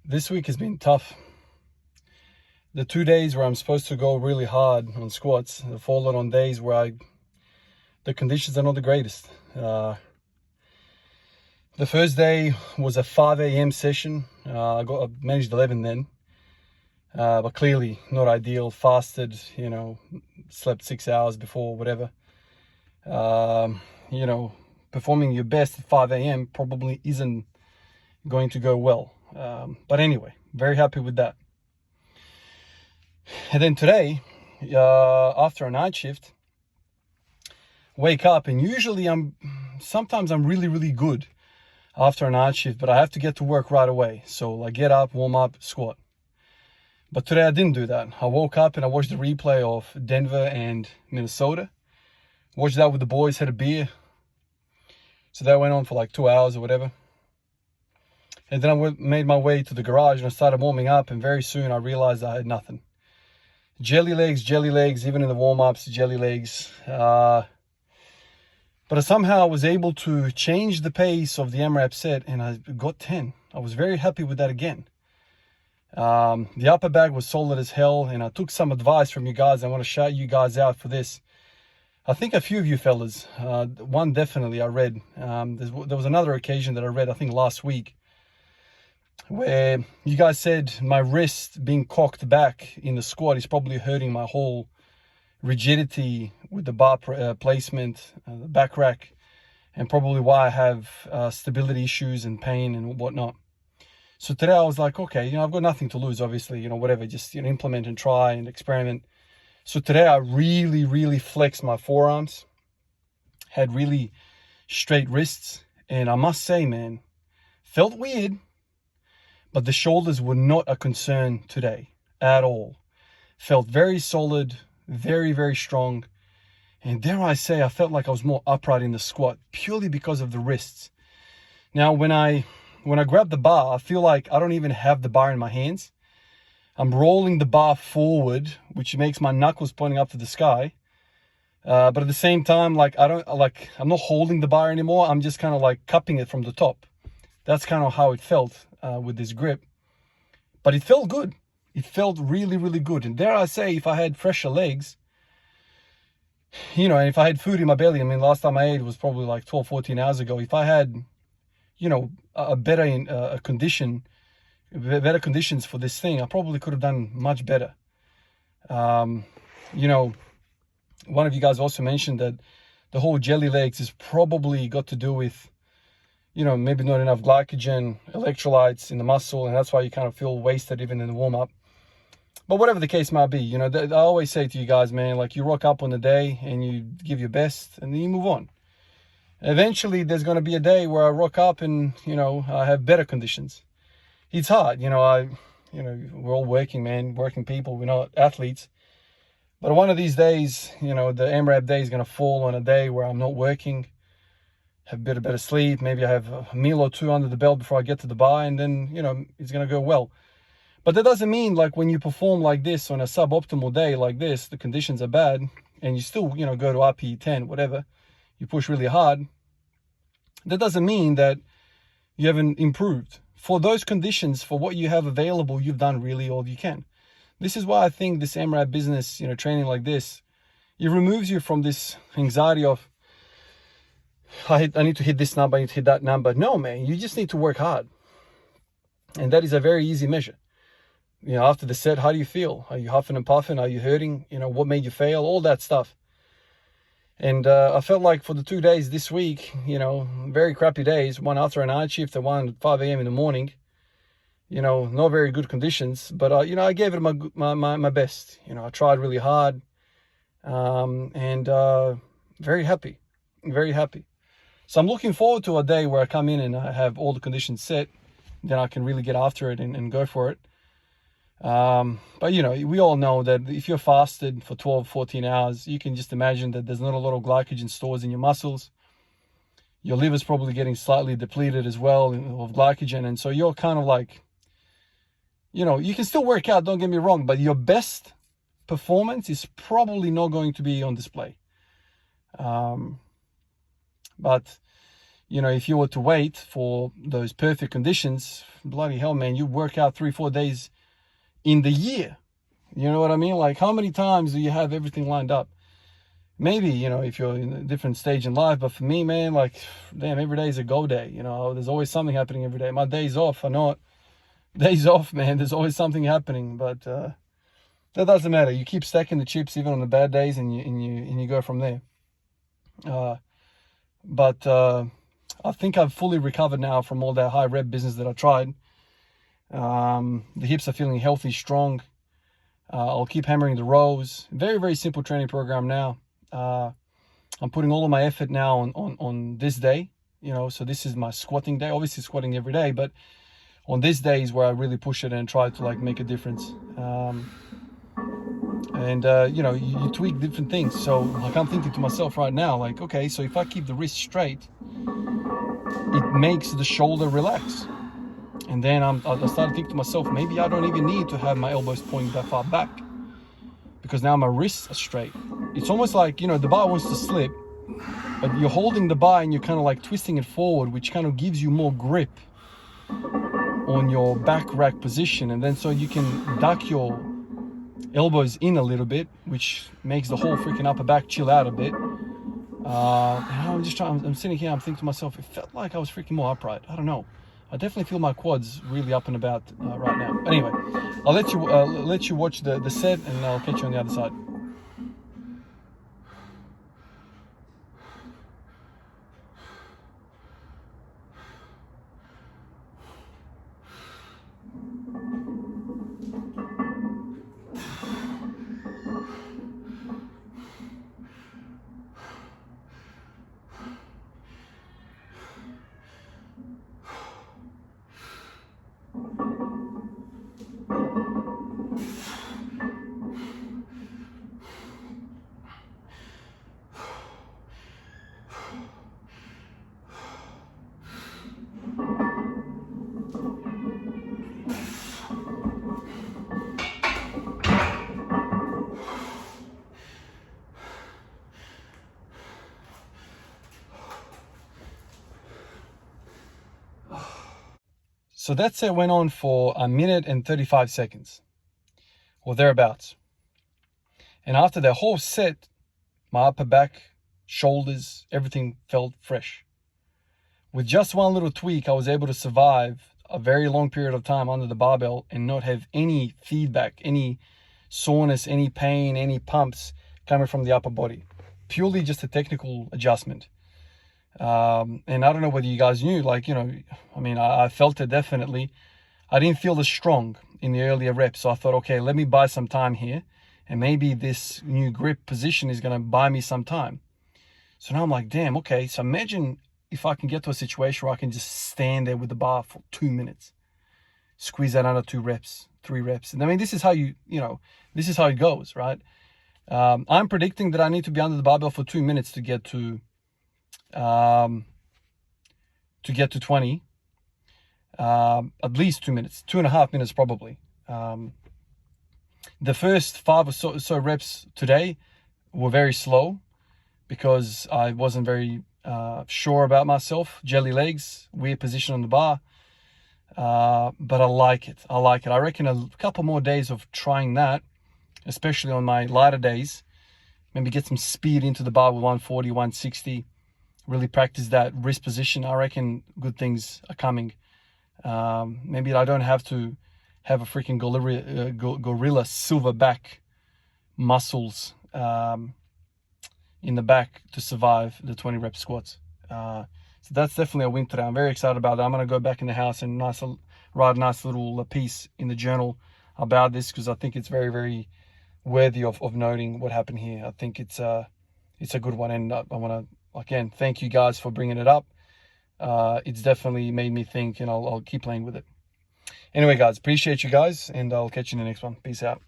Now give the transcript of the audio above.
This week has been tough. The 2 days where I'm supposed to go really hard on squats have fallen on days where the conditions are not the greatest. The first day was a 5 a.m. session. I managed 11 then, but clearly not ideal. Fasted, slept 6 hours before, whatever. Performing your best at 5 a.m. probably isn't going to go well. But anyway, very happy with that. And then today, after a night shift, wake up, and usually sometimes I'm really, really good after a night shift, but I have to get to work right away. So I get up, warm up, squat. But today I didn't do that. I woke up and I watched the replay of Denver and Minnesota. Watched that with the boys, had a beer. So that went on for like 2 hours or whatever. And then I made my way to the garage and I started warming up, and very soon I realized I had nothing. Jelly legs, even in the warm-ups, jelly legs. But I somehow was able to change the pace of the AMRAP set, and I got 10. I was very happy with that again. The upper back was solid as hell, and I took some advice from you guys. I want to shout you guys out for this. I think a few of you fellas, one definitely I read. There was another occasion that I read, I think last week, where you guys said my wrist being cocked back in the squat is probably hurting my whole rigidity with the bar placement, the back rack, and probably why I have stability issues and pain and whatnot. So today I was like, okay, I've got nothing to lose, obviously, whatever, just implement and try and experiment. So today I really, really flexed my forearms, had really straight wrists, and I must say, man, felt weird, but the shoulders were not a concern today at all. Felt very solid, very, very strong. And dare I say, I felt like I was more upright in the squat purely because of the wrists. Now, when I grab the bar, I feel like I don't even have the bar in my hands. I'm rolling the bar forward, which makes my knuckles pointing up to the sky. But at the same time, I'm not holding the bar anymore. I'm just kind of like cupping it from the top. That's kind of how it felt with this grip. But it felt good. It felt really, really good. And dare I say, if I had fresher legs, and if I had food in my belly, last time I ate was probably like 12, 14 hours ago. If I had, a better better conditions for this thing, I probably could have done much better. One of you guys also mentioned that the whole jelly legs is probably got to do with, maybe not enough glycogen, electrolytes in the muscle, and that's why you kind of feel wasted even in the warm-up. But whatever the case might be, I always say to you guys, man, like you rock up on the day and you give your best and then you move on. Eventually, there's going to be a day where I rock up and, I have better conditions. It's hard, we're all working people, we're not athletes. But one of these days, the AMRAP day is going to fall on a day where I'm not working, have a bit of better sleep, maybe I have a meal or two under the belt before I get to the bar, and then, it's going to go well. But that doesn't mean like when you perform like this on a suboptimal day like this, the conditions are bad, and you still, go to RPE 10, whatever, you push really hard. That doesn't mean that you haven't improved. For those conditions, for what you have available, you've done really all you can. This is why I think this AMRAP business, training like this, it removes you from this anxiety of, I need to hit this number, I need to hit that number. No, man, you just need to work hard. And that is a very easy measure. After the set, how do you feel? Are you huffing and puffing? Are you hurting? What made you fail? All that stuff. And I felt like for the 2 days this week, very crappy days, one after a night shift and one at 5 a.m. in the morning, not very good conditions, but, I gave it my best. I tried really hard, and very happy, very happy. So I'm looking forward to a day where I come in and I have all the conditions set, then I can really get after it and go for it. But we all know that if you're fasted for 12, 14 hours, you can just imagine that there's not a lot of glycogen stores in your muscles. Your liver's probably getting slightly depleted as well of glycogen. And so you're kind of like, you can still work out, don't get me wrong, but your best performance is probably not going to be on display. But you know, if you were to wait for those perfect conditions, bloody hell, man, you work out 3-4 days in the year. You know what I mean? Like, how many times do you have everything lined up? Maybe, you know, if you're in a different stage in life, but for me, man, like, damn, every day is a go day. You know, there's always something happening every day. My days off, I know it. Days off, man, there's always something happening, but that doesn't matter. You keep stacking the chips even on the bad days, and you go from there. But I think I've fully recovered now from all that high rep business that I tried. The hips are feeling healthy, strong. I'll keep hammering the rows. Very, very simple training program now. I'm putting all of my effort now on this day, you know, so this is my squatting day. Obviously squatting every day, but on this day is where I really push it and try to like make a difference. You know, you tweak different things. So like I'm thinking to myself right now, like, okay, so if I keep the wrist straight, it makes the shoulder relax. And then I started thinking to myself, maybe I don't even need to have my elbows pointing that far back, because now my wrists are straight. It's almost like, you know, the bar wants to slip, but you're holding the bar and you're kind of like twisting it forward, which kind of gives you more grip on your back rack position. And then so you can duck your elbows in a little bit, which makes the whole freaking upper back chill out a bit. And I'm sitting here, I'm thinking to myself, it felt like I was freaking more upright. I don't know. I definitely feel my quads really up and about right now. But anyway, I'll let you watch the set, and I'll catch you on the other side. So that set went on for 1 minute and 35 seconds, or thereabouts. And after that whole set, my upper back, shoulders, everything felt fresh. With just one little tweak, I was able to survive a very long period of time under the barbell and not have any feedback, any soreness, any pain, any pumps coming from the upper body. Purely just a technical adjustment. And I don't know whether you guys knew, like, you know, I mean, I felt it definitely. I didn't feel as strong in the earlier reps. So I thought, okay, let me buy some time here. And maybe this new grip position is going to buy me some time. So now I'm like, damn, okay. So imagine if I can get to a situation where I can just stand there with the bar for 2 minutes, squeeze that under 2 reps, 3 reps. And I mean, this is how this is how it goes, right? I'm predicting that I need to be under the barbell for 2 minutes to get to 20, at least 2 minutes, 2.5 minutes probably. The first 5 or so reps today were very slow because I wasn't very sure about myself. Jelly legs, weird position on the bar, but I like it. I reckon a couple more days of trying that, especially on my lighter days, maybe get some speed into the bar with 140, 160. Really practice that wrist position. I reckon good things are coming. Maybe I don't have to have a freaking gorilla silverback muscles in the back to survive the 20 rep squats. So that's definitely a win today. I'm very excited about that. I'm going to go back in the house and write a nice little piece in the journal about this, because I think it's very, very worthy of noting what happened here. I think it's a good one, and I want to, again, thank you guys for bringing it up. It's definitely made me think, and I'll keep playing with it. Anyway, guys, appreciate you guys, and I'll catch you in the next one. Peace out.